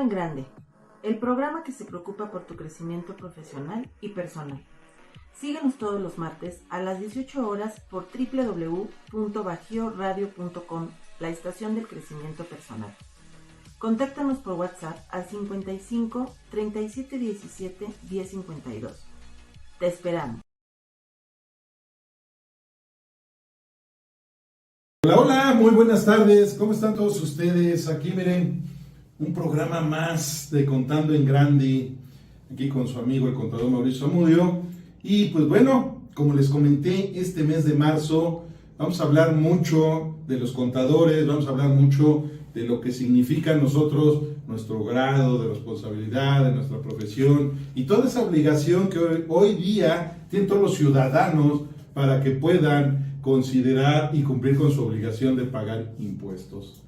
en Grande, el programa que se preocupa por tu crecimiento profesional y personal. Síguenos todos los martes a las 18 horas por www.bajioradio.com, la estación del crecimiento personal. Contáctanos por WhatsApp al 55 37 17 10 52. Te esperamos. Hola, hola, muy buenas tardes. ¿Cómo están todos ustedes? Aquí miren, un programa más de Contando en Grande, aquí con su amigo el contador Mauricio Zamudio. Y pues bueno, como les comenté, este mes de marzo vamos a hablar mucho de los contadores, vamos a hablar mucho de lo que significa nosotros, nuestro grado de responsabilidad, de nuestra profesión y toda esa obligación que hoy día tienen todos los ciudadanos para que puedan considerar y cumplir con su obligación de pagar impuestos.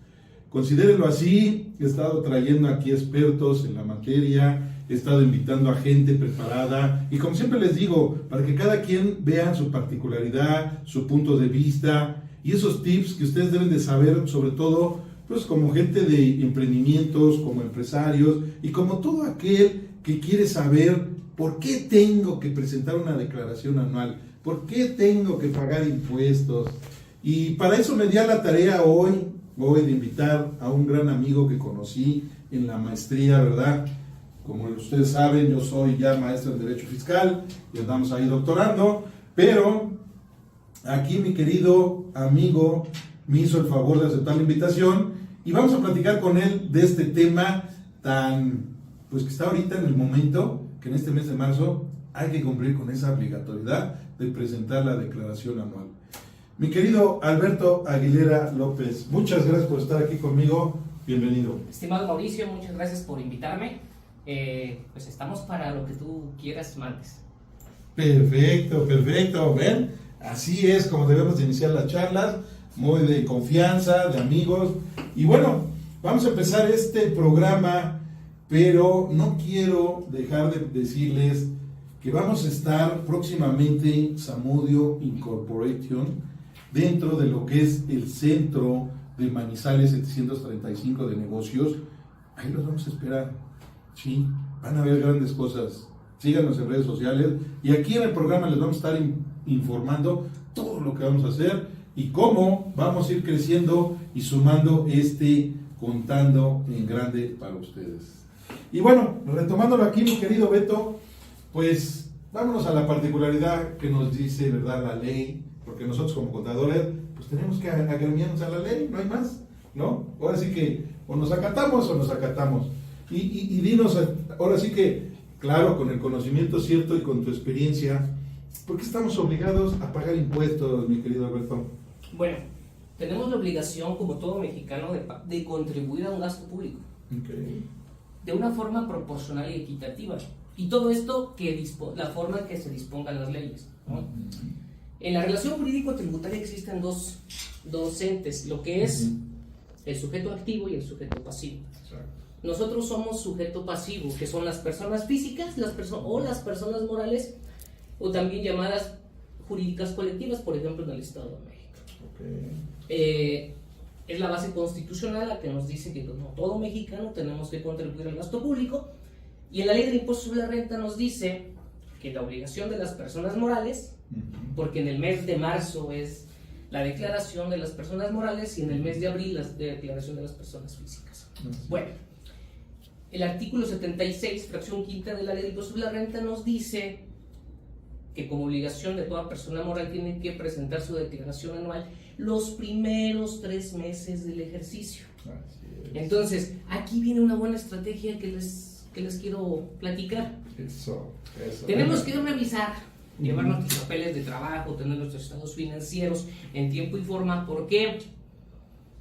Considérenlo así, he estado trayendo aquí expertos en la materia, he estado invitando a gente preparada y como siempre les digo, para que cada quien vea su particularidad, su punto de vista y esos tips que ustedes deben de saber, sobre todo pues como gente de emprendimientos, como empresarios y como todo aquel que quiere saber por qué tengo que presentar una declaración anual, por qué tengo que pagar impuestos. Y para eso me di a la tarea hoy de invitar a un gran amigo que conocí en la maestría, ¿verdad? Como ustedes saben, yo soy ya maestro en Derecho Fiscal y andamos ahí doctorando, pero aquí mi querido amigo me hizo el favor de aceptar la invitación y vamos a platicar con él de este tema tan, pues que está ahorita en el momento, que en este mes de marzo hay que cumplir con esa obligatoriedad de presentar la declaración anual. Mi querido Alberto Aguilera López, muchas gracias por estar aquí conmigo, bienvenido. Estimado Mauricio, muchas gracias por invitarme. Pues estamos para lo que tú quieras, mandes. Perfecto, ven, así es como debemos de iniciar las charlas, muy de confianza, de amigos. Y bueno, vamos a empezar este programa, pero no quiero dejar de decirles que vamos a estar próximamente Zamudio Incorporation dentro de lo que es el centro de Manizales 735 de negocios. Ahí los vamos a esperar, sí, van a ver grandes cosas. Síganos en redes sociales y aquí en el programa les vamos a estar informando todo lo que vamos a hacer y cómo vamos a ir creciendo y sumando Contando en Grande para ustedes. Y bueno, retomándolo aquí, mi querido Beto, pues vámonos a la particularidad que nos dice, ¿verdad?, la ley, porque nosotros como contadores, pues tenemos que agremiarnos a la ley, no hay más, ¿no? Ahora sí que o nos acatamos o nos acatamos. Y dinos, ahora sí que, claro, con el conocimiento cierto y con tu experiencia, ¿por qué estamos obligados a pagar impuestos, mi querido Alberto? Bueno, tenemos la obligación, como todo mexicano, de contribuir a un gasto público. Okay. De una forma proporcional y equitativa. Y todo esto, la forma en que se dispongan las leyes, ¿no? En la relación jurídico-tributaria existen dos entes, lo que es el sujeto activo y el sujeto pasivo. Exacto. Nosotros somos sujeto pasivo, que son las personas físicas, las personas morales, o también llamadas jurídicas colectivas, por ejemplo en el Estado de México. Okay. Es la base constitucional la que nos dice que como todo mexicano tenemos que contribuir al gasto público, y en la ley del impuesto sobre la renta nos dice que la obligación de las personas morales, porque en el mes de marzo es la declaración de las personas morales y en el mes de abril la declaración de las personas físicas. Bueno, el artículo 76, fracción quinta de la ley del impuesto sobre la renta nos dice que como obligación de toda persona moral tiene que presentar su declaración anual los primeros 3 meses del ejercicio. Entonces, aquí viene una buena estrategia que les quiero platicar. Eso. Tenemos que revisar, llevar nuestros papeles de trabajo, tener nuestros estados financieros en tiempo y forma. ¿Por qué?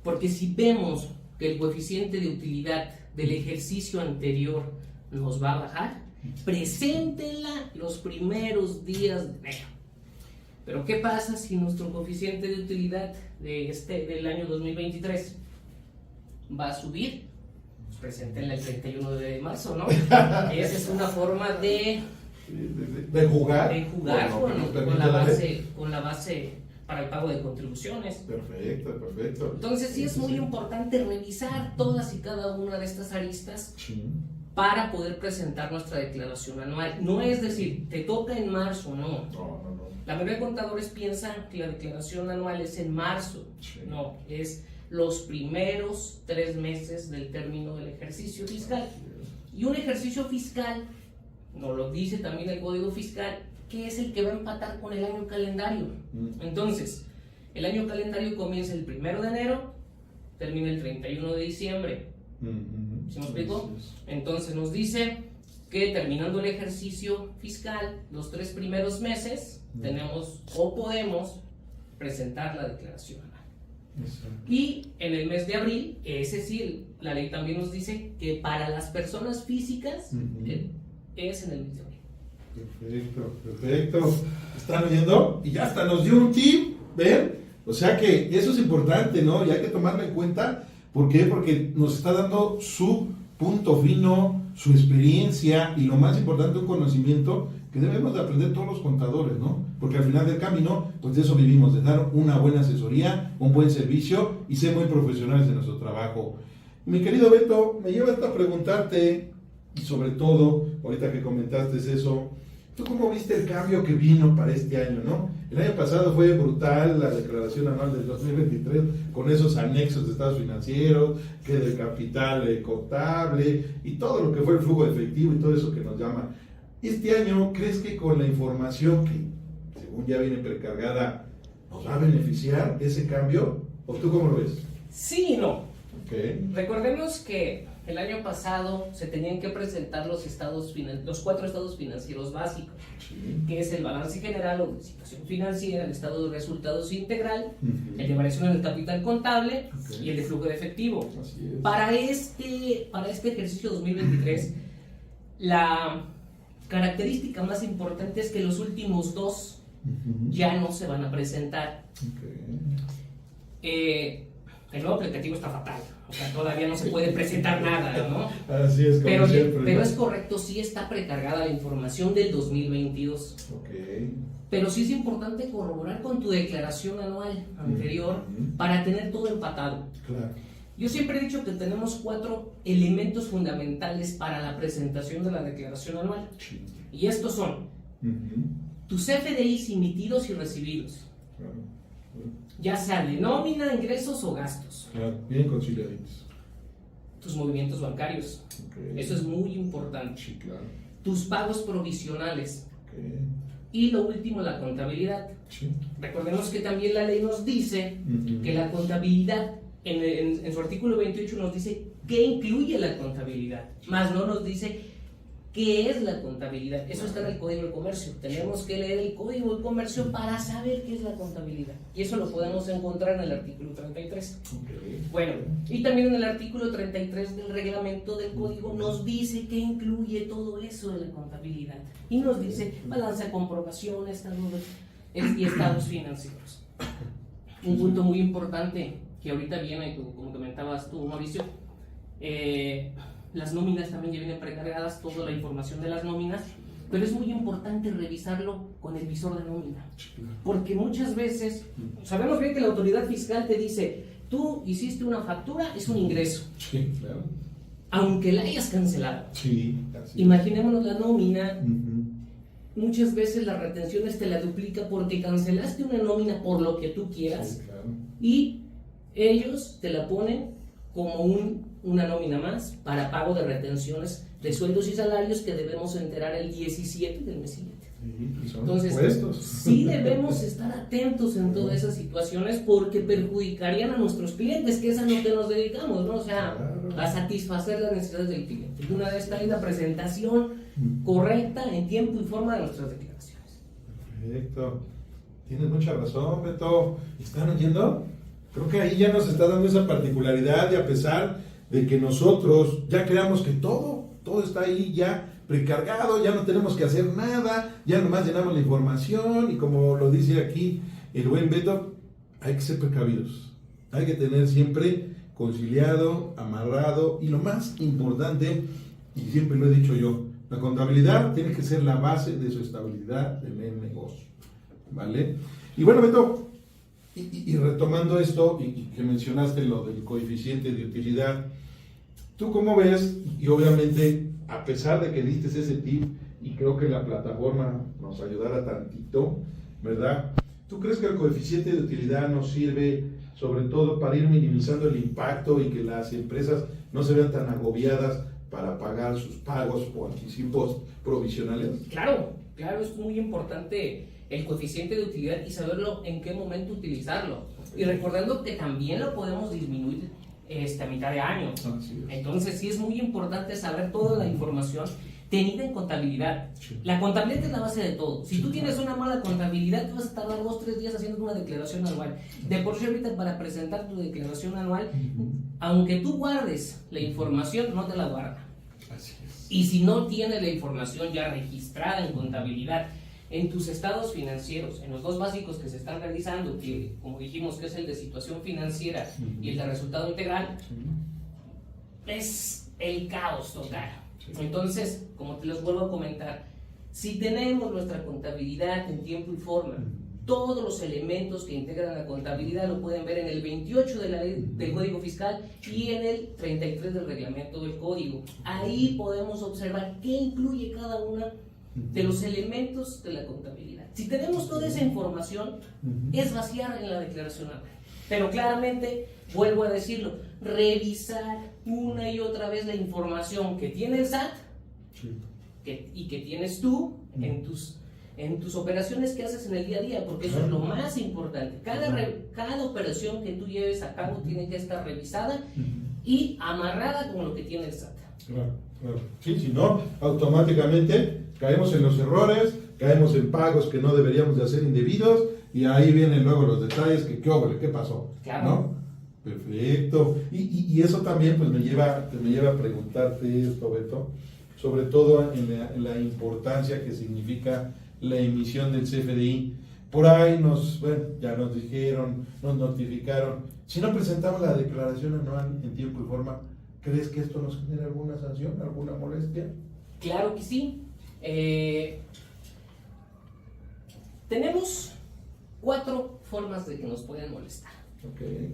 Porque si vemos que el coeficiente de utilidad del ejercicio anterior nos va a bajar, preséntenla los primeros días de enero. Pero ¿qué pasa si nuestro coeficiente de utilidad del año 2023 va a subir? Pues preséntenla el 31 de marzo, ¿no? Esa es una forma de jugar, con la base para el pago de contribuciones. Perfecto, perfecto. Entonces sí es muy importante revisar todas y cada una de estas aristas para poder presentar nuestra declaración anual. No es decir, te toca en marzo, no. No. La mayoría de contadores piensan que la declaración anual es en marzo. Sí. No, es los primeros 3 meses del término del ejercicio fiscal. Y un ejercicio fiscal, nos lo dice también el Código Fiscal, que es el que va a empatar con el año calendario. Entonces, el año calendario comienza el 1 de enero, termina el 31 de diciembre. ¿Sí me explico? Entonces nos dice que terminando el ejercicio fiscal, los 3 primeros meses, tenemos o podemos presentar la declaración anual. Y en el mes de abril, ese sí, la ley también nos dice que para las personas físicas es en el mes de abril. Perfecto. ¿Están oyendo? Y ya hasta nos dio un tip, ¿ven? O sea que eso es importante, ¿no? Y hay que tomarlo en cuenta. ¿Por qué? Porque nos está dando su punto fino, su experiencia y lo más importante, un conocimiento que debemos de aprender todos los contadores, ¿no? Porque al final del camino, pues de eso vivimos, de dar una buena asesoría, un buen servicio y ser muy profesionales en nuestro trabajo. Mi querido Beto, me lleva hasta preguntarte, y sobre todo, ahorita que comentaste eso, ¿tú cómo viste el cambio que vino para este año, no? El año pasado fue brutal la declaración anual del 2023 con esos anexos de estados financieros, que del capital contable y todo lo que fue el flujo de efectivo y todo eso que nos llama. Este año, ¿crees que con la información que según ya viene precargada nos va a beneficiar ese cambio? ¿O tú cómo lo ves? Sí y no. Okay. Recordemos que el año pasado se tenían que presentar los 4 estados financieros básicos, que es el balance general o de situación financiera, el estado de resultados integral, el de variación en el capital contable y el de flujo de efectivo. Para este ejercicio 2023, la característica más importante es que los últimos 2 ya no se van a presentar. El nuevo aplicativo está fatal, o sea, todavía no se puede presentar nada, ¿no? Así es, como siempre. Pero es correcto, sí está precargada la información del 2022. Pero sí es importante corroborar con tu declaración anual anterior para tener todo empatado. Claro. Yo siempre he dicho que tenemos 4 elementos fundamentales para la presentación de la declaración anual. Y estos son tus FDIs emitidos y recibidos. Ya sea de nómina, ingresos o gastos. Claro, bien conciliaditos. Tus movimientos bancarios. Eso es muy importante. Sí, claro. Tus pagos provisionales. Y lo último, la contabilidad. Recordemos que también la ley nos dice que la contabilidad, en su artículo 28 nos dice qué incluye la contabilidad, más no nos dice qué es la contabilidad. Eso está en el Código de Comercio. Tenemos que leer el Código de Comercio para saber qué es la contabilidad. Y eso lo podemos encontrar en el artículo 33. Bueno, y también en el artículo 33 del reglamento del Código nos dice qué incluye todo eso de la contabilidad. Y nos dice balanza de comprobación, y estados financieros. Un punto muy importante que ahorita viene, como comentabas tú, Mauricio, las nóminas también ya vienen precargadas, toda la información de las nóminas, pero es muy importante revisarlo con el visor de nómina, porque muchas veces sabemos bien que la autoridad fiscal te dice, tú hiciste una factura, es un ingreso, claro, aunque la hayas cancelado. Así Imaginémonos la nómina, muchas veces las retenciones te la duplica porque cancelaste una nómina por lo que tú quieras, claro. Y ellos te la ponen como una nómina más para pago de retenciones de sueldos y salarios que debemos enterar el 17 del mes siguiente. Entonces, sí debemos estar atentos en todas esas situaciones porque perjudicarían a nuestros clientes, que es a lo que nos dedicamos, ¿no? O sea, a satisfacer las necesidades del cliente. Y una vez está ahí la presentación correcta en tiempo y forma de nuestras declaraciones. Perfecto. Tienes mucha razón, Beto. ¿Están oyendo? Creo que ahí ya nos está dando esa particularidad y a pesar de que nosotros ya creamos que todo está ahí ya precargado, ya no tenemos que hacer nada, ya nomás llenamos la información y como lo dice aquí el buen Beto, hay que ser precavidos, hay que tener siempre conciliado, amarrado y lo más importante, y siempre lo he dicho yo, la contabilidad tiene que ser la base de su estabilidad del negocio, ¿vale? Y bueno, Beto, Y retomando esto, y que mencionaste lo del coeficiente de utilidad, ¿tú cómo ves? Y obviamente, a pesar de que diste ese tip, y creo que la plataforma nos ayudará tantito, ¿verdad? ¿Tú crees que el coeficiente de utilidad nos sirve sobre todo para ir minimizando el impacto y que las empresas no se vean tan agobiadas para pagar sus pagos o anticipos provisionales? Claro, es muy importante el coeficiente de utilidad y saberlo en qué momento utilizarlo. Y recordando que también lo podemos disminuir a mitad de año. Entonces sí es muy importante saber toda la información tenida en contabilidad. La contabilidad es la base de todo. Si tú tienes una mala contabilidad, te vas a tardar 2-3 días haciendo una declaración anual. De por sí ahorita para presentar tu declaración anual, aunque tú guardes la información, no te la guarda. Y si no tienes la información ya registrada en contabilidad, en tus estados financieros, en los dos básicos que se están realizando, que como dijimos que es el de situación financiera y el de resultado integral, es el caos total. Entonces, como te los vuelvo a comentar, si tenemos nuestra contabilidad en tiempo y forma, todos los elementos que integran la contabilidad lo pueden ver en el 28 de la ley del Código Fiscal y en el 33 del reglamento del Código. Ahí podemos observar qué incluye cada una de los elementos de la contabilidad. Si tenemos toda esa información, es vaciar en la declaración anual. Pero claramente, vuelvo a decirlo, revisar una y otra vez la información que tiene el SAT y que tienes tú en tus operaciones que haces en el día a día, porque eso es lo más importante. Cada operación que tú lleves a cabo tiene que estar revisada y amarrada con lo que tiene el SAT. Claro. Sí, si no, automáticamente caemos en los errores, caemos en pagos que no deberíamos de hacer indebidos, y ahí vienen luego los detalles, que qué pasó, claro. ¿no? Perfecto. Y eso también pues me lleva a preguntarte esto, Beto, sobre todo en la importancia que significa la emisión del CFDI. Por ahí ya nos dijeron, nos notificaron, si no presentamos la declaración anual en tiempo y forma, ¿crees que esto nos genera alguna sanción, alguna molestia? Claro que sí. Tenemos 4 formas de que nos pueden molestar. Okay.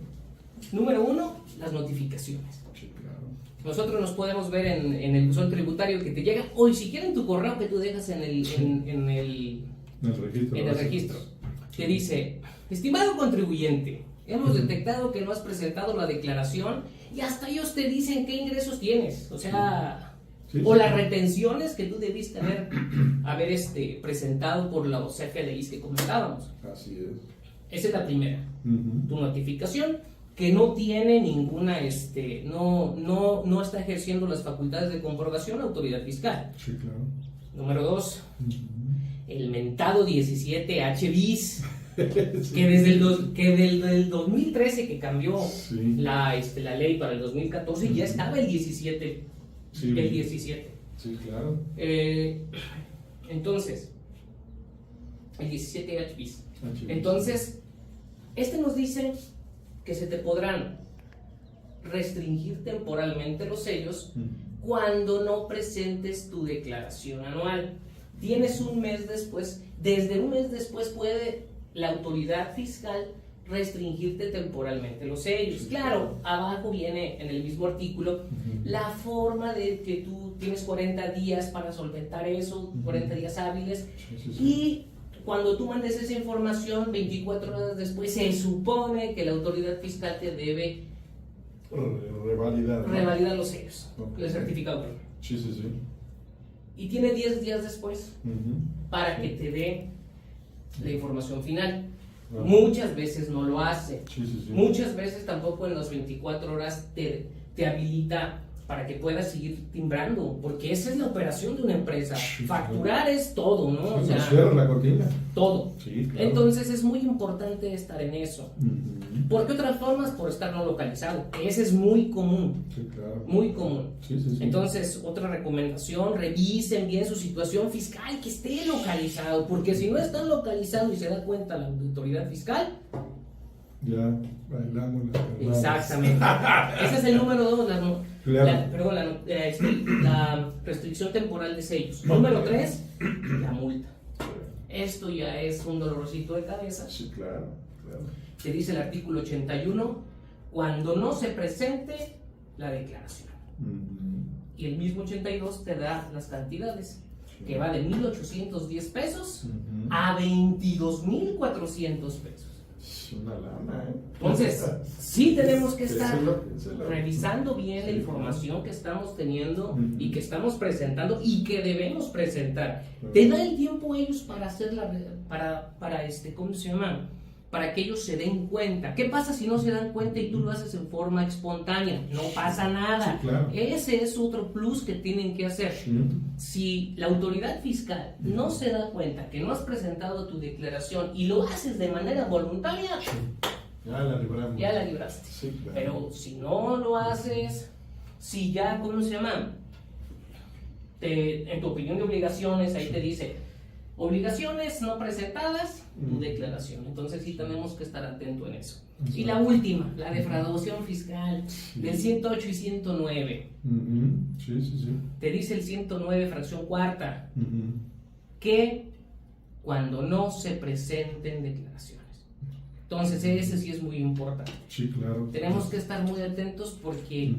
Número 1, las notificaciones. Sí, claro. Nosotros nos podemos ver en el buzón tributario que te llega, o siquiera en tu correo que tú dejas en el registro. Te dice: estimado contribuyente, hemos detectado que no has presentado la declaración, y hasta ellos te dicen qué ingresos tienes. O sea, o las retenciones que tú debiste haber presentado por los CFDIs que comentábamos. Así es. Esa es la primera. Tu notificación que no tiene ninguna, no está ejerciendo las facultades de comprobación la autoridad fiscal. Sí, claro. Número 2, el mentado 17H bis, Sí. que desde el 2013 que cambió la ley para el 2014 ya estaba el 17. Sí, El 17. Sí, claro. Entonces, el 17H bis. Entonces, nos dice que se te podrán restringir temporalmente los sellos cuando no presentes tu declaración anual. Tienes un mes después, desde un mes después puede la autoridad fiscal restringirte temporalmente los sellos. Claro, abajo viene en el mismo artículo la forma de que tú tienes 40 días para solventar eso, 40 días hábiles, y cuando tú mandes esa información 24 horas después se supone que la autoridad fiscal te debe revalidar los sellos, el certificado. Sí. Y tiene 10 días después para que te dé la información final. Muchas veces no lo hace. Muchas veces tampoco en las 24 horas te habilita para que puedas seguir timbrando, porque esa es la operación de una empresa. Facturar es todo, ¿no? O sea, cierra la cortina. Todo. Sí, claro. Entonces es muy importante estar en eso. ¿Por qué otras formas? Por estar no localizado. Ese es muy común. Sí, claro. Muy común. Sí. Entonces, otra recomendación, revisen bien su situación fiscal, que esté localizado, porque si no está localizado y se da cuenta la autoridad fiscal, ya bailamos las carnadas. Exactamente. Ese es el número 2, claro. la restricción temporal de sellos. Número 3, la multa. Esto ya es un dolorcito de cabeza. Sí, claro. claro. Te dice el artículo 81, cuando no se presente la declaración. Y el mismo 82 te da las cantidades, que va de 1,810 pesos a 22,400 pesos. Es una lana, ¿eh? Entonces, sí tenemos que estar Piénselo. revisando bien la información que estamos teniendo y que estamos presentando y que debemos presentar. Te da el tiempo ellos para hacer ¿cómo se llama? Para que ellos se den cuenta. ¿Qué pasa si no se dan cuenta y tú lo haces en forma espontánea? No pasa nada. Sí, claro. Ese es otro plus que tienen que hacer. Si la autoridad fiscal no se da cuenta que no has presentado tu declaración y lo haces de manera voluntaria, ya la libramos. ya la libraste. Sí, claro. Pero si no lo haces, si ya, ¿cómo se llama? En tu opinión de obligaciones, ahí te dice obligaciones no presentadas, tu declaración. Entonces sí tenemos que estar atentos en eso. Y la última, la defraudación fiscal, del 108 y 109. Sí. Te dice el 109, fracción cuarta, que cuando no se presenten declaraciones. Entonces ese sí es muy importante. Sí, claro. Tenemos que estar muy atentos porque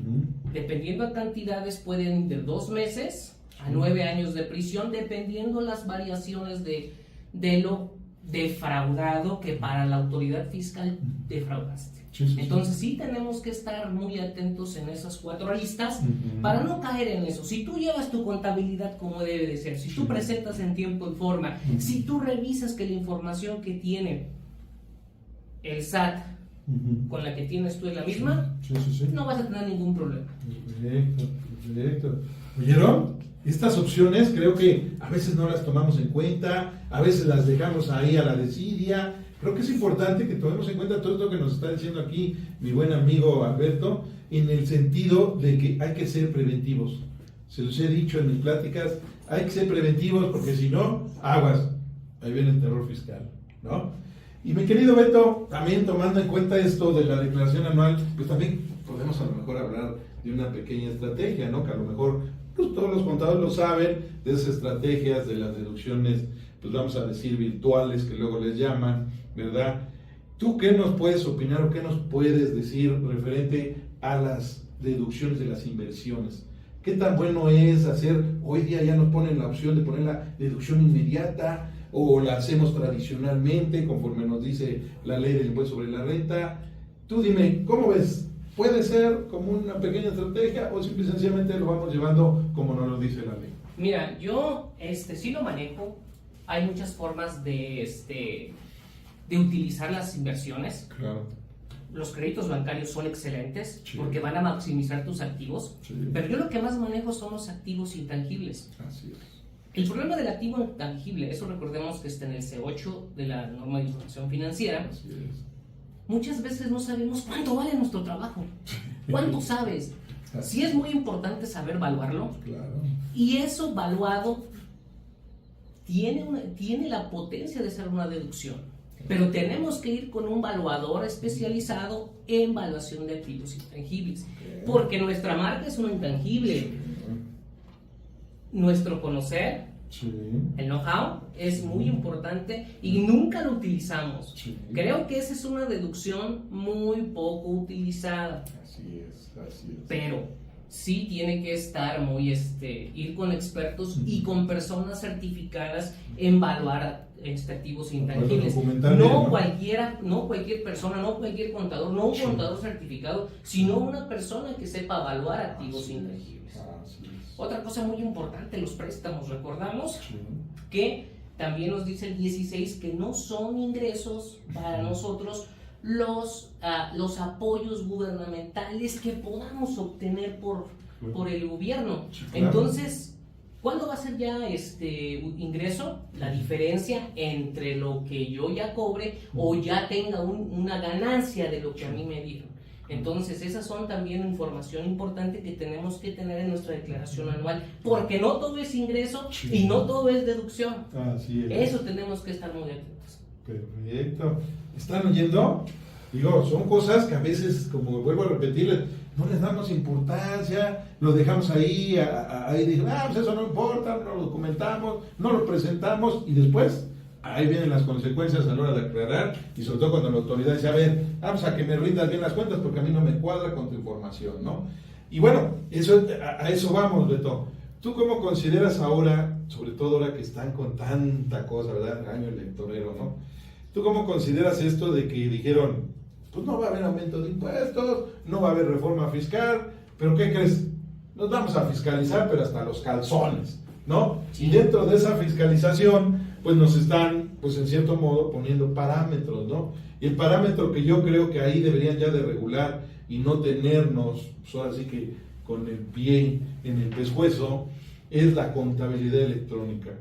dependiendo de cantidades pueden ir de 2 meses a 9 años de prisión, dependiendo las variaciones de lo defraudado que para la autoridad fiscal defraudaste. Entonces sí tenemos que estar muy atentos en esas 4 listas para no caer en eso. Si tú llevas tu contabilidad como debe de ser, si tú presentas en tiempo y forma, si tú revisas que la información que tiene el SAT con la que tienes tú es la misma, no vas a tener ningún problema. Perfecto. ¿Oyeron? Estas opciones creo que a veces no las tomamos en cuenta, a veces las dejamos ahí a la desidia. Creo que es importante que tomemos en cuenta todo esto que nos está diciendo aquí mi buen amigo Alberto, en el sentido de que hay que ser preventivos. Se los he dicho en mis pláticas, hay que ser preventivos porque si no, aguas, ahí viene el terror fiscal, ¿no? Y mi querido Beto, también tomando en cuenta esto de la declaración anual, pues también podemos a lo mejor hablar de una pequeña estrategia, ¿no? Que a lo mejor pues, todos los contadores lo saben, de esas estrategias de las deducciones, pues vamos a decir virtuales, que luego les llaman, ¿verdad? ¿Tú qué nos puedes opinar o qué nos puedes decir referente a las deducciones de las inversiones? ¿Qué tan bueno es hacer, hoy día ya nos ponen la opción de poner la deducción inmediata o la hacemos tradicionalmente conforme nos dice la ley del impuesto sobre la renta? Tú dime, ¿cómo ves? ¿Puede ser como una pequeña estrategia o simple y sencillamente lo vamos llevando como nos lo dice la ley? Mira, yo sí lo manejo. Hay muchas formas de utilizar las inversiones. Claro. Los créditos bancarios son excelentes porque van a maximizar tus activos. Pero yo lo que más manejo son los activos intangibles. Así es. El problema del activo intangible, eso recordemos que está en el C8 de la norma de información financiera. Así es. Muchas veces no sabemos cuánto vale nuestro trabajo. ¿Cuánto sabes? Sí es muy importante saber valuarlo. Claro. Y eso valuado tiene la potencia de ser una deducción. Pero tenemos que ir con un valuador especializado en valuación de activos intangibles. Porque nuestra marca es un intangible. Nuestro conocer, el know-how, es muy importante y nunca lo utilizamos. Creo que esa es una deducción muy poco utilizada. Así es. Pero sí tiene que estar muy, ir con expertos y con personas certificadas en evaluar activos intangibles. No cualquier persona, no cualquier contador, no un contador certificado, sino una persona que sepa evaluar activos intangibles. Otra cosa muy importante, los préstamos. Recordamos que también nos dice el 16 que no son ingresos para nosotros los apoyos gubernamentales que podamos obtener por el gobierno. Entonces, ¿cuándo va a ser ya ingreso? La diferencia entre lo que yo ya cobre o ya tenga una ganancia de lo que a mí me dieron. Entonces, esas son también información importante que tenemos que tener en nuestra declaración anual, porque no todo es ingreso y no todo es deducción. Así es. Eso tenemos que estar muy atentos. Perfecto. ¿Están oyendo? Digo, son cosas que a veces, como vuelvo a repetir, no les damos importancia, lo dejamos ahí, ahí digo, pues eso no importa, no lo documentamos, no lo presentamos y después ahí vienen las consecuencias a la hora de aclarar, y sobre todo cuando la autoridad dice, a ver, vamos a que me rindas bien las cuentas porque a mí no me cuadra con tu información, ¿no? Y bueno, a eso vamos, Beto. ¿Tú cómo consideras ahora, sobre todo ahora que están con tanta cosa, ¿verdad? El año electorero, ¿no? ¿Tú cómo consideras esto de que dijeron, pues no va a haber aumento de impuestos, no va a haber reforma fiscal, pero ¿qué crees? Nos vamos a fiscalizar, pero hasta los calzones, ¿no? Y dentro de esa fiscalización, pues nos están, pues en cierto modo, poniendo parámetros, ¿no? Y el parámetro que yo creo que ahí deberían ya de regular y no tenernos, pues ahora sí que con el pie en el pescuezo, es la contabilidad electrónica.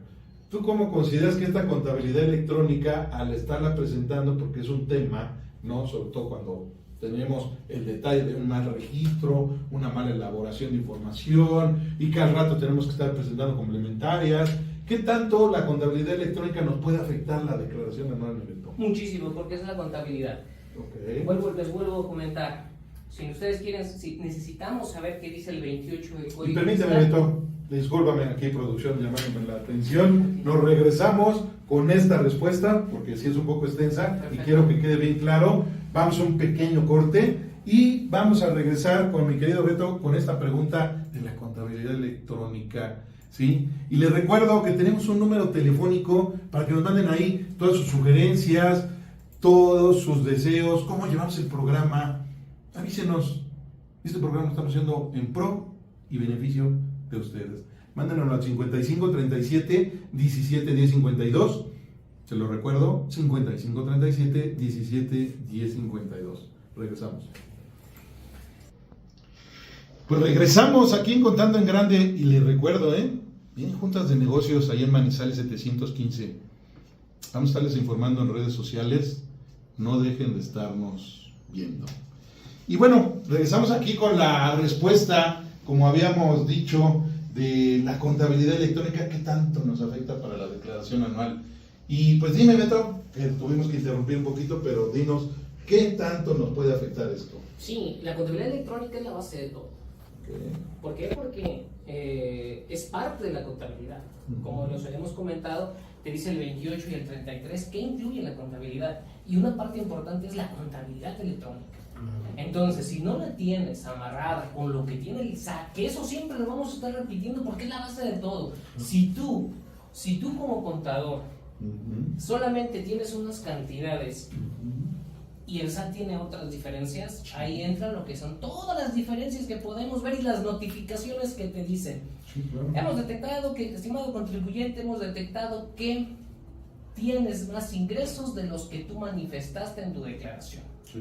¿Tú cómo consideras que esta contabilidad electrónica, al estarla presentando, porque es un tema, ¿no? Sobre todo cuando tenemos el detalle de un mal registro, una mala elaboración de información, y que al rato tenemos que estar presentando complementarias, ¿qué tanto la contabilidad electrónica nos puede afectar la declaración anual de Beto? Muchísimo, porque es la contabilidad. Okay. Les vuelvo a comentar. Si ustedes quieren, si necesitamos saber qué dice el 28 del Código Y permíteme, Fiscal. Beto, discúlpame aquí, producción, llamándome la atención. Nos regresamos con esta respuesta, porque sí es un poco extensa. Perfecto. Y quiero que quede bien claro. Vamos a un pequeño corte y vamos a regresar con mi querido Beto con esta pregunta de la contabilidad electrónica, ¿sí? Y les recuerdo que tenemos un número telefónico para que nos manden ahí todas sus sugerencias, todos sus deseos, cómo llevamos el programa. Avísenos. Este programa lo estamos haciendo en pro y beneficio de ustedes. Mándenos al 55 37 17 10 52. Se lo recuerdo, 55 37 17 10 52. Regresamos. Pues regresamos aquí en Contando en Grande y les recuerdo, vienen juntas de negocios ahí en Manizales 715. Vamos a estarles informando en redes sociales. No dejen de estarnos viendo. Y bueno, regresamos aquí con la respuesta, como habíamos dicho, de la contabilidad electrónica, ¿qué tanto nos afecta para la declaración anual? Y pues dime, Beto, que tuvimos que interrumpir un poquito, pero dinos, ¿qué tanto nos puede afectar esto? Sí, la contabilidad electrónica es la base de todo. Okay. ¿Por qué? Porque es parte de la contabilidad. Como los hemos comentado, te dice el 28 y el 33, ¿qué incluye la contabilidad? Y una parte importante es la contabilidad electrónica. Entonces, si no la tienes amarrada con lo que tiene el SAT, que eso siempre lo vamos a estar repitiendo porque es la base de todo. Si tú como contador solamente tienes unas cantidades y el SAT tiene otras diferencias, ahí entra lo que son todas las diferencias que podemos ver y las notificaciones que te dicen. Sí, claro. Hemos detectado que, estimado contribuyente, que tienes más ingresos de los que tú manifestaste en tu declaración. Sí.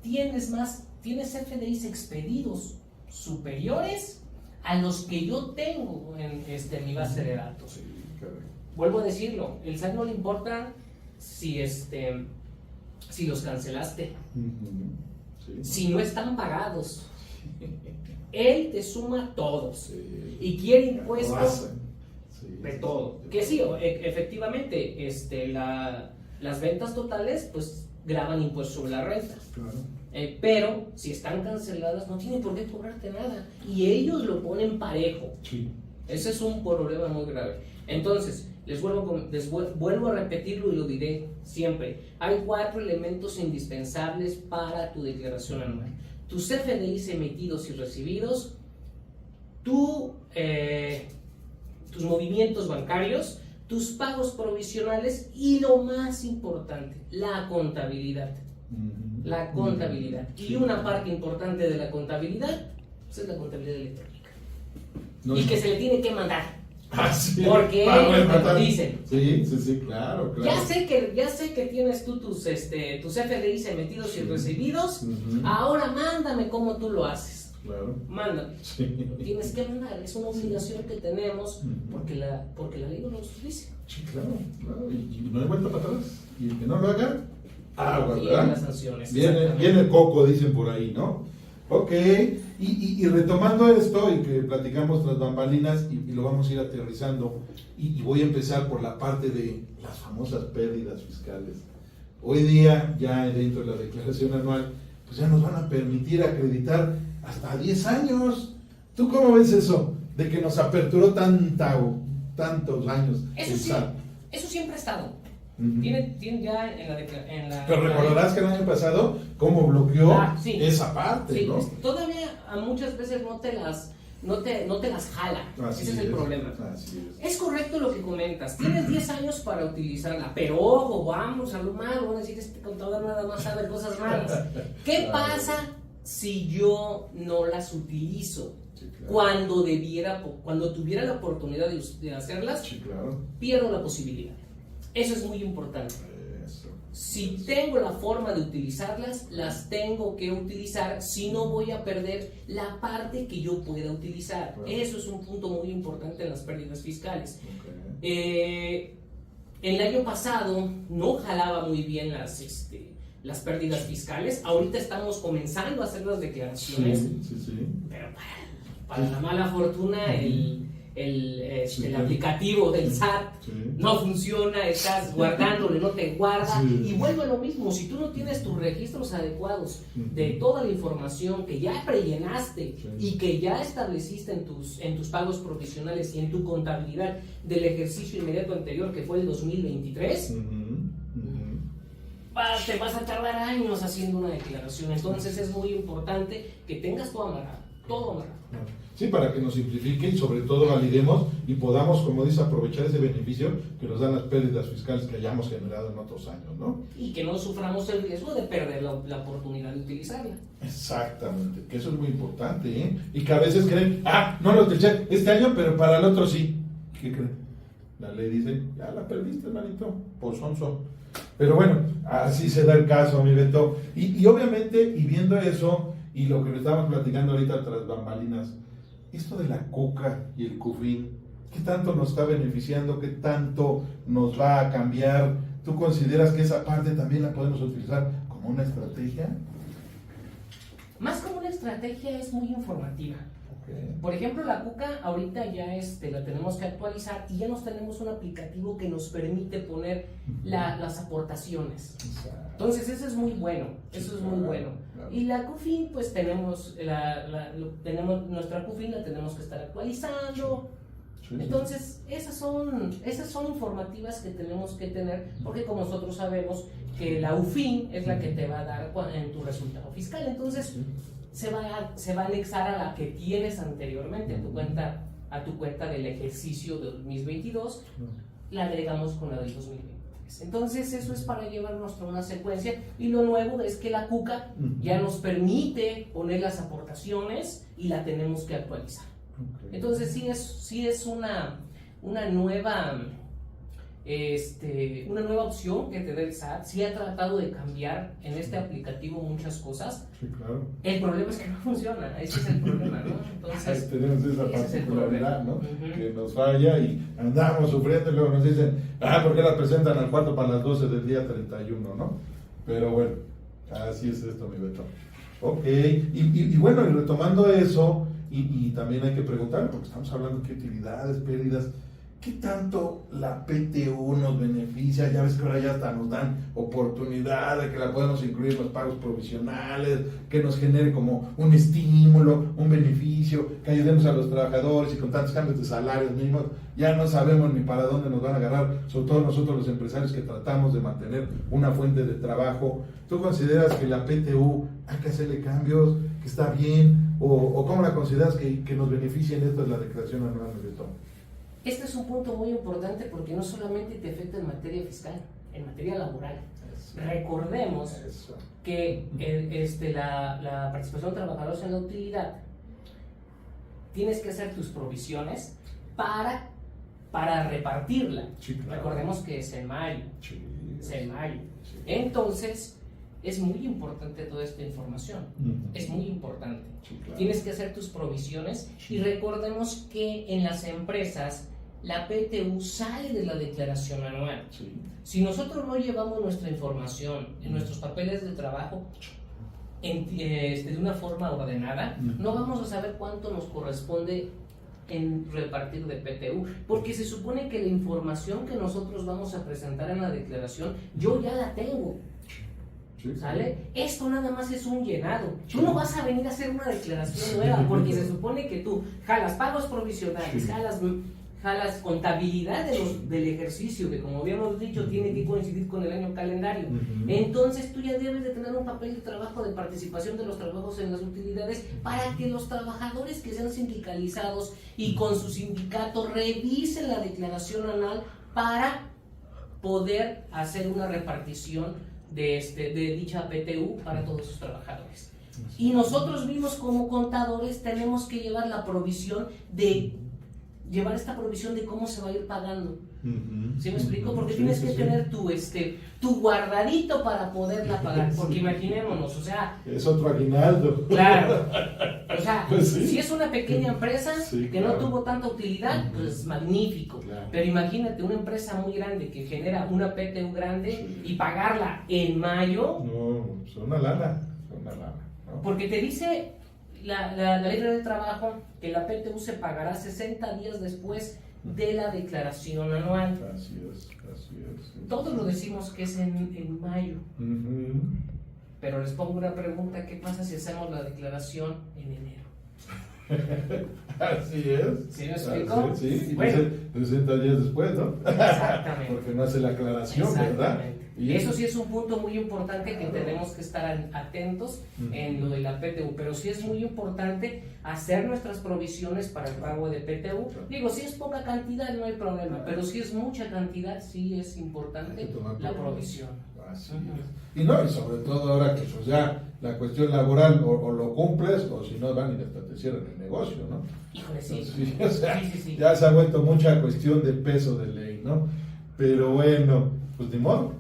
Tienes FDIs expedidos superiores a los que yo tengo en mi base de datos. Sí, claro. Vuelvo a decirlo, el SAT no le importa si los cancelaste, sí, si no están pagados. Él te suma todos, sí, y quiere impuestos de todo. Que sí, efectivamente, las ventas totales, pues graban impuestos sobre la renta. Claro. Pero si están canceladas, no tienen por qué cobrarte nada. Y ellos lo ponen parejo. Sí. Ese es un problema muy grave. Entonces, les vuelvo a repetirlo y lo diré siempre. Hay 4 elementos indispensables para tu declaración anual: tus FDIs emitidos y recibidos, tus movimientos bancarios, tus pagos provisionales y, lo más importante, la contabilidad. La contabilidad. Y una parte importante de la contabilidad, pues, es la contabilidad electrónica. No, y que se le tiene que mandar. Sí, porque ellos te lo dicen. Sí, claro. Ya sé que tienes tú tus FDIs emitidos y recibidos. Ahora mándame cómo tú lo haces. Claro. Mándame. Sí. Lo tienes que mandar. Es una obligación que tenemos porque la ley no nos dice. Sí, claro. Y no hay vuelta para atrás. Y el que no lo haga, agua, ¿verdad? Las sanciones. Viene el coco, dicen por ahí, ¿no? Ok, y retomando esto y que platicamos tras bambalinas y lo vamos a ir aterrizando y voy a empezar por la parte de las famosas pérdidas fiscales. Hoy día ya dentro de la declaración anual pues ya nos van a permitir acreditar hasta 10 años. ¿Tú cómo ves eso? De que nos aperturó tantos años. Eso siempre ha estado. Tiene ya en la Pero recordarás que el año pasado, cómo bloqueó sí, esa parte, sí, ¿no? Todavía a muchas veces no te las jala. Ese es el problema. Así es. Es correcto lo que comentas. Tienes 10 años para utilizarla, pero ojo, vamos a lo malo. Van a decir, este contador nada más sabe cosas malas. ¿Qué pasa si yo no las utilizo? Sí, claro. Cuando tuviera la oportunidad de hacerlas, Sí, claro. pierdo la posibilidad. Eso es muy importante. Eso. Si tengo la forma de utilizarlas, las tengo que utilizar, si no voy a perder la parte que yo pueda utilizar. Claro. Eso es un punto muy importante en las pérdidas fiscales. Okay. El año pasado no jalaba muy bien las pérdidas fiscales. Ahorita estamos comenzando a hacer las declaraciones, Sí. pero para la mala fortuna el aplicativo del SAT no funciona, estás guardándole, no te guarda, y vuelve a lo mismo. Si tú no tienes tus registros adecuados de toda la información que ya prellenaste y que ya estableciste en tus pagos provisionales y en tu contabilidad del ejercicio inmediato anterior, que fue el 2023, te vas a tardar años haciendo una declaración. Entonces es muy importante que tengas todo amarrado. Sí, para que nos simplifique y sobre todo validemos y podamos, como dice, aprovechar ese beneficio que nos dan las pérdidas fiscales que hayamos generado en otros años, ¿no? Y que no suframos el riesgo de perder la oportunidad de utilizarla. Exactamente, que eso es muy importante, ¿eh? Y que a veces creen, no lo utilicé este año, pero para el otro sí. ¿Qué creen? La ley dice, ya la perdiste, hermanito, por sonso. Pero bueno, así se da el caso, mi Beto. Y obviamente, y viendo eso, y lo que le estábamos platicando ahorita tras bambalinas, esto de la coca y el CUFIN, ¿qué tanto nos está beneficiando? ¿Qué tanto nos va a cambiar? ¿Tú consideras que esa parte también la podemos utilizar como una estrategia? Más como una estrategia, es muy informativa. Okay. Por ejemplo, la CUCA ahorita ya la tenemos que actualizar y ya nos tenemos un aplicativo que nos permite poner las aportaciones. Exacto. Entonces eso es muy bueno, eso es muy bueno. Claro. Y la CUFIN, pues tenemos nuestra CUFIN, la tenemos que estar actualizando. Sí. Entonces esas son informativas que tenemos que tener, porque como nosotros sabemos que la UFIN es la que te va a dar en tu resultado fiscal. Entonces se va a anexar a la que tienes anteriormente a tu cuenta del ejercicio de 2022, la agregamos con la del 2023. Entonces eso es para llevarnos a una secuencia, y lo nuevo es que la CUCA ya nos permite poner las aportaciones y la tenemos que actualizar. Okay. Entonces sí es una nueva opción que te da el SAT. Sí ha tratado de cambiar en este aplicativo muchas cosas. Sí, claro. El problema es que no funciona, ese es el problema, ¿no? Entonces, tenemos esa ese es el particularidad, ¿no? problema. Que nos falla y andamos sufriendo y luego nos dicen, ¿por qué la presentan al cuarto para las 12 del día 31, no? Pero bueno, así es esto, mi Beto. Ok, y bueno, y retomando eso, y también hay que preguntar, porque estamos hablando de qué utilidades, pérdidas, ¿qué tanto la PTU nos beneficia? Ya ves que ahora ya hasta nos dan oportunidad de que la podemos incluir en los pagos provisionales, que nos genere como un estímulo, un beneficio, que ayudemos a los trabajadores, y con tantos cambios de salarios mínimos, ya no sabemos ni para dónde nos van a agarrar, sobre todo nosotros los empresarios que tratamos de mantener una fuente de trabajo. ¿Tú consideras que la PTU hay que hacerle cambios, que está bien, o cómo la consideras que nos beneficia en esto de la declaración anual de todo? Este es un punto muy importante, porque no solamente te afecta en materia fiscal, en materia laboral. Recordemos que la participación de trabajadores en la utilidad, tienes que hacer tus provisiones para repartirla. Sí, claro. Recordemos que es en mayo. Sí. Entonces es muy importante toda esta información. Es muy importante. Sí, claro. Tienes que hacer tus provisiones, y recordemos que en las empresas la PTU sale de la declaración anual. Sí. Si nosotros no llevamos nuestra información en nuestros papeles de trabajo de una forma ordenada, no vamos a saber cuánto nos corresponde en repartir de PTU, porque se supone que la información que nosotros vamos a presentar en la declaración, yo ya la tengo. ¿Sale? Esto nada más es un llenado. Tú no vas a venir a hacer una declaración nueva, porque se supone que tú jalas pagos provisionales, jalas contabilidad del ejercicio, que como habíamos dicho, tiene que coincidir con el año calendario. Entonces tú ya debes de tener un papel de trabajo de participación de los trabajos en las utilidades para que los trabajadores que sean sindicalizados y con su sindicato revisen la declaración anual para poder hacer una repartición de dicha PTU para todos sus trabajadores. Y nosotros mismos como contadores tenemos que llevar la provisión de cómo se va a ir pagando. ¿Sí me explico? Porque tienes que tener tu guardadito para poderla pagar. Porque imaginémonos, o sea... Es otro aguinaldo. Claro. O sea, pues sí. Si es una pequeña empresa que no tuvo tanta utilidad, pues magnífico. Claro. Pero imagínate una empresa muy grande que genera una PTU grande y pagarla en mayo. No, es una lana, ¿no? Porque te dice la ley del trabajo que la PTU se pagará 60 días después de la declaración anual. Así es. Todos lo decimos que es en mayo. Pero les pongo una pregunta: ¿qué pasa si hacemos la declaración en enero? Así es. ¿Sí me explico? Sí, y bueno, 60 días después, ¿no? Exactamente. Porque no hace la aclaración, ¿verdad? Y eso sí es un punto muy importante que tenemos que estar atentos en lo de la PTU, pero sí es muy importante hacer nuestras provisiones para el pago de PTU. Digo, si es poca cantidad no hay problema, pero si es mucha cantidad sí es importante la provisión. Así es. Y sobre todo ahora que pues ya la cuestión laboral o lo cumples o si no van y hasta te cierran el negocio, ¿no? Híjole, sí. Entonces, o sea, sí. Ya se ha vuelto mucha cuestión de peso de ley, ¿no? Pero bueno, pues ni modo.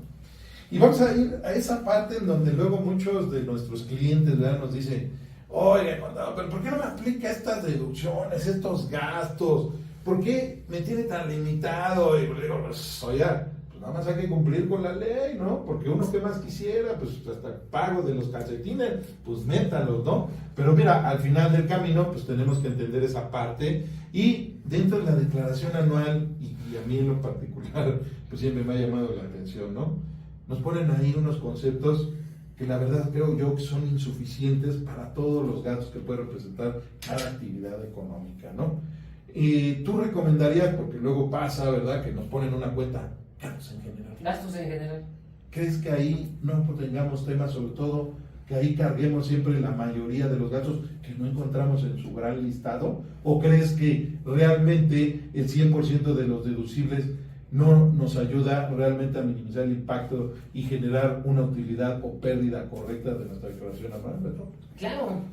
Y vamos a ir a esa parte en donde luego muchos de nuestros clientes, ¿verdad?, nos dicen: oye, pero ¿por qué no me aplica estas deducciones, estos gastos? ¿Por qué me tiene tan limitado? Y le digo, pues oye, pues nada más hay que cumplir con la ley, ¿no? Porque uno que más quisiera, pues hasta pago de los calcetines, pues métalos, ¿no? Pero mira, al final del camino, pues tenemos que entender esa parte. Y dentro de la declaración anual, y a mí en lo particular, pues siempre me ha llamado la atención, ¿no? Nos ponen ahí unos conceptos que la verdad creo yo que son insuficientes para todos los gastos que puede representar cada actividad económica, ¿no? Y tú recomendarías, porque luego pasa, ¿verdad?, que nos ponen una cuenta gastos en general. Gastos en general. ¿Crees que ahí no tengamos temas, sobre todo que ahí carguemos siempre la mayoría de los gastos que no encontramos en su gran listado? ¿O crees que realmente el 100% de los deducibles no nos ayuda realmente a minimizar el impacto y generar una utilidad o pérdida correcta de nuestra declaración anual, ¿no?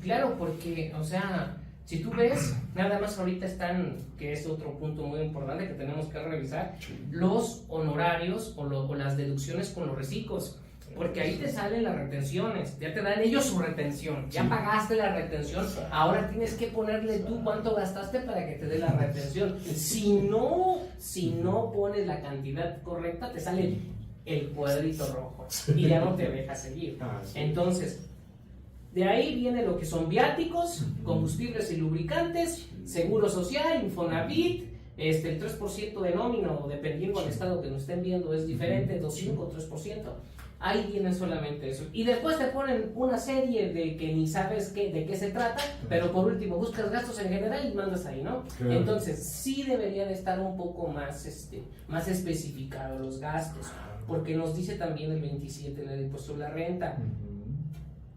Claro, porque, o sea, si tú ves, nada más ahorita están, que es otro punto muy importante que tenemos que revisar, los honorarios o las deducciones con los reciclos. Porque ahí te salen las retenciones, ya te dan ellos su retención, ya pagaste la retención, ahora tienes que ponerle tú cuánto gastaste para que te dé la retención. Si no pones la cantidad correcta, te sale el cuadrito rojo y ya no te deja seguir. Entonces, de ahí viene lo que son viáticos, combustibles y lubricantes, seguro social, Infonavit, el 3% de nómina, o dependiendo del estado que nos estén viendo es diferente, 2,5 o 3%. Ahí viene solamente eso. Y después te ponen una serie de que ni sabes de qué se trata, pero por último buscas gastos en general y mandas ahí, ¿no? Claro. Entonces sí deberían estar un poco más especificados los gastos, porque nos dice también el 27 del impuesto sobre la renta.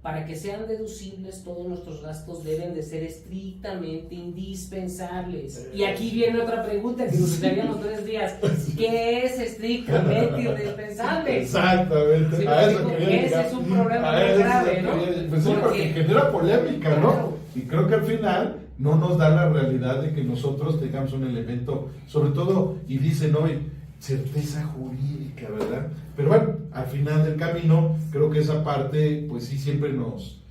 Para que sean deducibles, todos nuestros gastos deben de ser estrictamente indispensables. Y aquí viene otra pregunta que nos estaríamos 3 días. ¿Qué es estrictamente indispensable? Exactamente. ¿Sí? Ese es un problema muy grave, ¿no? Pues sí, porque genera polémica, ¿no? Claro. Y creo que al final no nos da la realidad de que nosotros tengamos un elemento, sobre todo, y dicen hoy, certeza jurídica, ¿verdad? Pero bueno, al final del camino, creo que esa parte, pues sí, siempre nos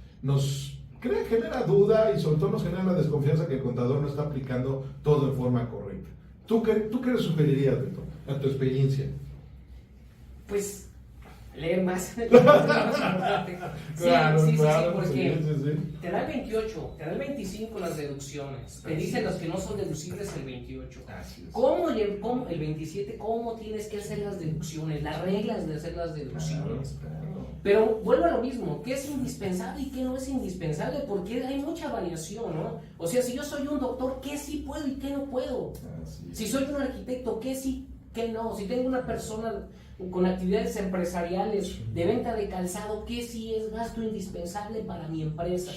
genera duda y sobre todo nos genera la desconfianza que el contador no está aplicando todo de forma correcta. ¿Tú qué le sugerirías, Beto, a tu experiencia? Pues leer más. Claro, sí, porque sí. Te da el 28, te da el 25 las deducciones, te dicen los que no son deducibles el 28. ¿Cómo el 27? ¿Cómo tienes que hacer las deducciones? Las reglas de hacer las deducciones. Pero vuelvo a lo mismo, ¿qué es indispensable y qué no es indispensable? Porque hay mucha variación, ¿no? O sea, si yo soy un doctor, ¿qué sí puedo y qué no puedo? Si soy un arquitecto, ¿qué sí, qué no? Si tengo una persona con actividades empresariales de venta de calzado, ¿qué sí es gasto indispensable para mi empresa?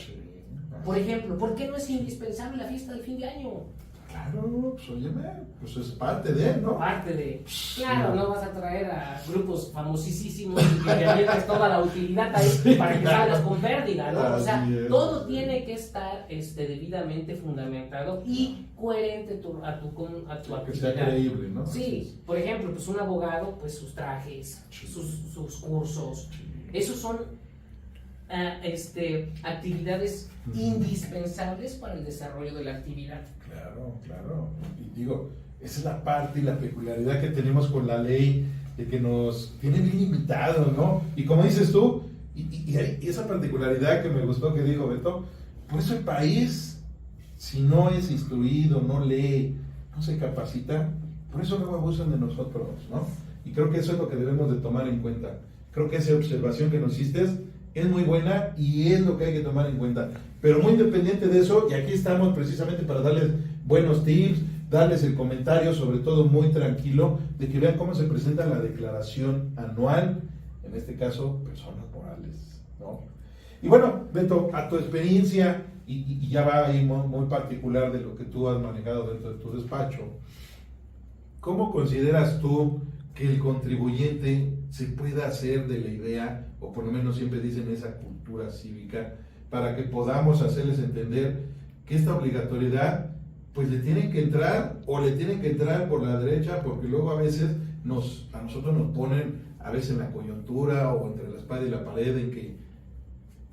Por ejemplo, ¿por qué no es indispensable la fiesta del fin de año? Claro, pues óyeme, pues es parte de, ¿no? Parte de. Claro, no vas a traer a grupos famosísimos y que le metas toda la utilidad ahí para que salgas con pérdida, ¿no? O sea, todo tiene que estar debidamente fundamentado y coherente a tu actividad. Que sea creíble, ¿no? Sí, por ejemplo, pues un abogado, pues sus trajes, sus cursos, esos son actividades indispensables para el desarrollo de la actividad. Claro. Y digo, esa es la parte y la peculiaridad que tenemos con la ley, de que nos tiene bien invitados, ¿no? Y como dices tú, y esa particularidad que me gustó que dijo Beto, por eso el país, si no es instruido, no lee, no se capacita, por eso no abusan de nosotros, ¿no? Y creo que eso es lo que debemos de tomar en cuenta. Creo que esa observación que nos hiciste es muy buena y es lo que hay que tomar en cuenta. Pero muy independiente de eso, y aquí estamos precisamente para darles buenos tips, darles el comentario, sobre todo muy tranquilo, de que vean cómo se presenta la declaración anual, en este caso, personas morales, ¿no? Y bueno, Beto, a tu experiencia, y ya va ahí muy particular de lo que tú has manejado dentro de tu despacho, ¿cómo consideras tú que el contribuyente se pueda hacer de la idea, o por lo menos siempre dicen esa cultura cívica, para que podamos hacerles entender que esta obligatoriedad pues le tienen que entrar o le tienen que entrar por la derecha, porque luego a veces a nosotros nos ponen a veces en la coyuntura o entre la espada y la pared en que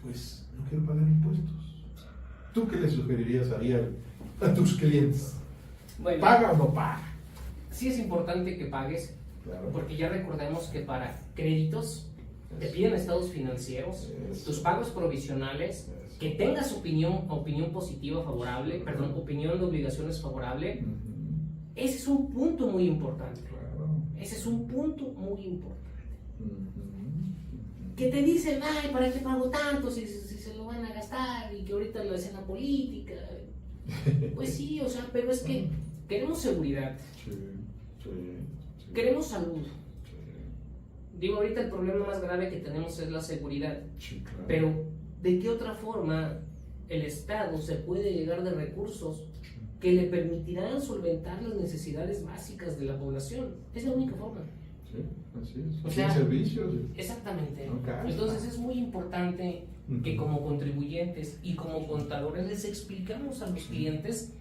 pues no quiero pagar impuestos. ¿Tú qué le sugerirías ahí a tus clientes? Bueno, ¿Paga o no paga? Sí es importante que pagues, Claro. porque ya recordemos que para créditos te piden estados financieros, tus pagos provisionales, que tengas opinión positiva favorable, opinión de obligaciones favorable. Ese es un punto muy importante. Ese es un punto muy importante. Que te dicen, ay, ¿para qué pago tanto si se lo van a gastar? Y que ahorita lo hacen la política. Pues sí, o sea, pero es que queremos seguridad. Queremos salud. Digo, ahorita el problema más grave que tenemos es la seguridad. Pero, ¿de qué otra forma el Estado se puede llegar de recursos que le permitirán solventar las necesidades básicas de la población? Es la única forma. Sí, así es. O sea, servicios. Exactamente. Okay. Entonces es muy importante que como contribuyentes y como contadores les explicamos a los clientes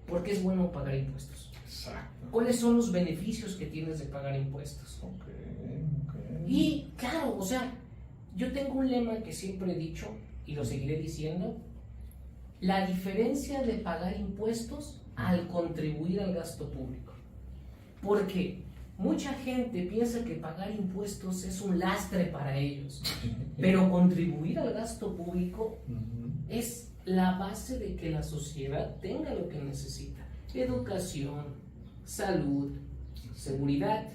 por qué es bueno pagar impuestos. Exacto. ¿Cuáles son los beneficios que tienes de pagar impuestos? Okay. Y claro, o sea, yo tengo un lema que siempre he dicho y lo seguiré diciendo: la diferencia de pagar impuestos al contribuir al gasto público. Porque mucha gente piensa que pagar impuestos es un lastre para ellos, pero contribuir al gasto público es la base de que la sociedad tenga lo que necesita: educación, salud, seguridad,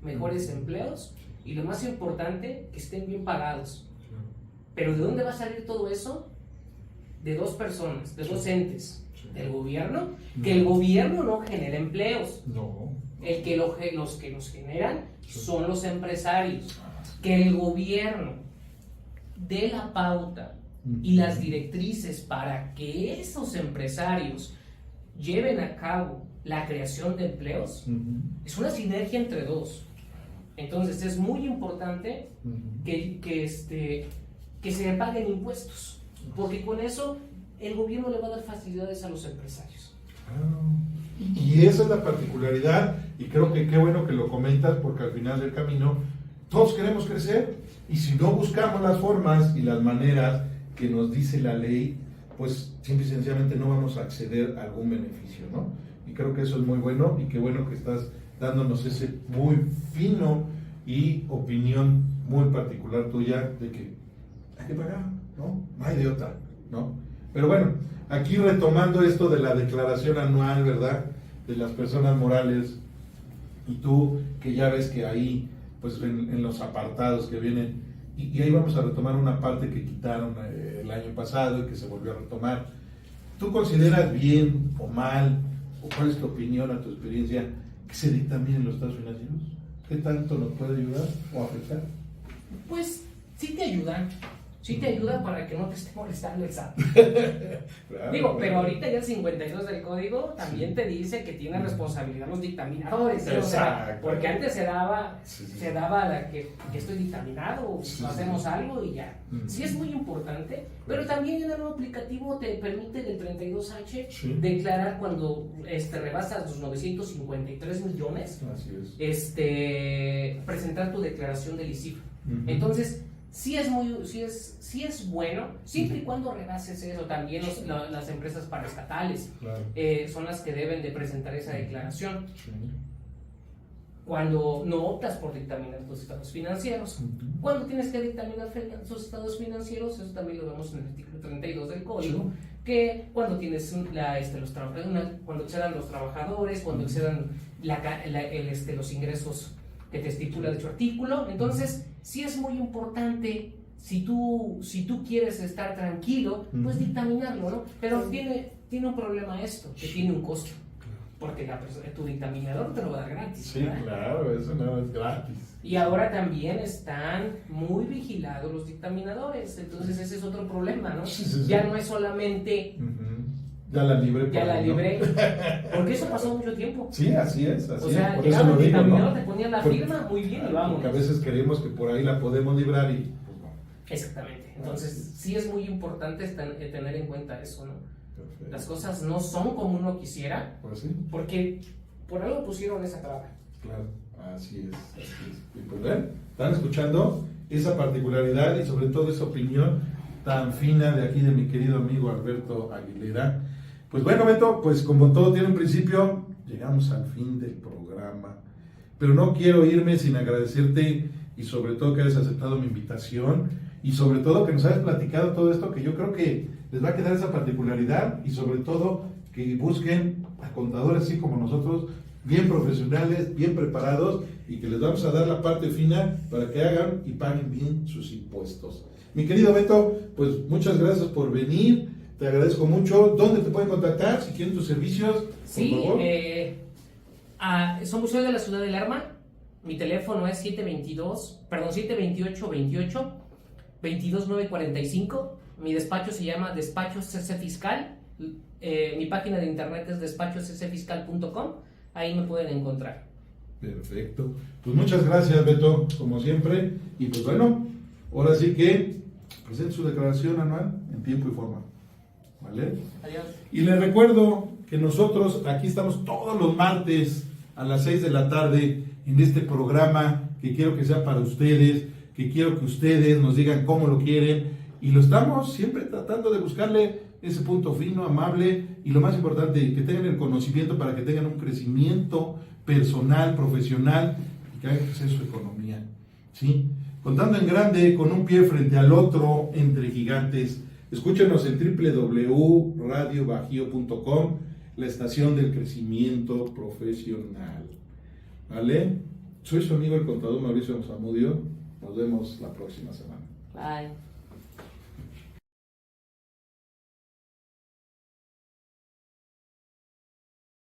mejores empleos y, lo más importante, que estén bien pagados. Pero ¿de dónde va a salir todo eso? De dos personas, de dos entes. Del gobierno, que el gobierno no genera empleos. No. Los que los generan son los empresarios. Que el gobierno dé la pauta y las directrices para que esos empresarios lleven a cabo la creación de empleos, es una sinergia entre dos. Entonces es muy importante que se paguen impuestos, porque con eso el gobierno le va a dar facilidades a los empresarios. Y esa es la particularidad, y creo que qué bueno que lo comentas, porque al final del camino todos queremos crecer, y si no buscamos las formas y las maneras que nos dice la ley, pues simple y sencillamente no vamos a acceder a algún beneficio, ¿no? Y creo que eso es muy bueno, y qué bueno que estás dándonos ese muy fino y opinión muy particular tuya de que hay que pagar, ¿no? No hay de otra, ¿no? Pero bueno, aquí retomando esto de la declaración anual, ¿verdad? De las personas morales, y tú que ya ves que ahí, pues en los apartados que vienen, y ahí vamos a retomar una parte que quitaron el año pasado y que se volvió a retomar. ¿Tú consideras bien o mal, o cuál es tu opinión, a tu experiencia, que se dictaminen los estados financieros? ¿Qué tanto nos puede ayudar o afectar? Pues sí te ayudan. Sí te ayuda para que no te esté molestando el SAT. Claro, Digo, pero ahorita ya el 52 del código también te dice que tiene responsabilidad los dictaminadores. ¿Sí? O sea, porque antes se daba la que estoy dictaminado, hacemos algo y ya. Sí es muy importante, pero también en el nuevo aplicativo te permite del 32H declarar cuando rebasas los 953 millones, presentar tu declaración del ICIF. Entonces, sí es bueno, siempre y cuando rebases eso. También las empresas paraestatales son las que deben de presentar esa declaración. Cuando no optas por dictaminar tus estados financieros, cuando tienes que dictaminar tus estados financieros, eso también lo vemos en el artículo 32 del código, que cuando tienes cuando excedan los trabajadores, cuando excedan los ingresos que te estipula dicho artículo. Entonces sí es muy importante, si tú quieres estar tranquilo, pues dictaminarlo, ¿no? Pero tiene un problema esto, que tiene un costo, porque tu dictaminador te lo va a dar gratis. Sí, ¿verdad? claro, eso no es gratis. Y ahora también están muy vigilados los dictaminadores, entonces ese es otro problema, ¿no? Ya no es solamente... Ya la libré. Porque eso pasó mucho tiempo. Sí, así es. O sea, llegaba el dictaminador, te ponían la firma, muy bien, y vamos. Porque a veces creemos que por ahí la podemos librar y pues no. Exactamente. Entonces, sí es muy importante tener en cuenta eso, ¿no? Perfecto. Las cosas no son como uno quisiera, Pues sí. porque por algo pusieron esa traba. Claro, así es. Y pues ven, están escuchando esa particularidad y sobre todo esa opinión tan fina de aquí de mi querido amigo Alberto Aguilera. Pues bueno, Beto, pues como todo tiene un principio, llegamos al fin del programa, pero no quiero irme sin agradecerte y sobre todo que hayas aceptado mi invitación y sobre todo que nos hayas platicado todo esto, que yo creo que les va a quedar esa particularidad y sobre todo que busquen a contadores así como nosotros, bien profesionales, bien preparados y que les vamos a dar la parte fina para que hagan y paguen bien sus impuestos. Mi querido Beto, pues muchas gracias por venir. Te agradezco mucho. ¿Dónde te pueden contactar si quieren tus servicios? Sí, por favor. Somos de la ciudad de Lerma. Mi teléfono es 728-22945. Mi despacho se llama Despacho CC Fiscal. Mi página de internet es despachoccfiscal.com. Ahí me pueden encontrar. Perfecto. Pues muchas gracias, Beto, como siempre. Y pues bueno, ahora sí que presente su declaración anual en tiempo y forma. ¿Vale? Adiós. Y les recuerdo que nosotros aquí estamos todos los martes a las 6 de la tarde en este programa que quiero que sea para ustedes, que quiero que ustedes nos digan cómo lo quieren y lo estamos siempre tratando de buscarle ese punto fino, amable y lo más importante, que tengan el conocimiento para que tengan un crecimiento personal, profesional y que hagan crecer su economía. ¿Sí? Contando en grande, con un pie frente al otro, entre gigantes. Escúchenos en www.radiobajío.com, la estación del crecimiento profesional. ¿Vale? Soy su amigo el contador Mauricio Zamudio. Nos vemos la próxima semana. Bye.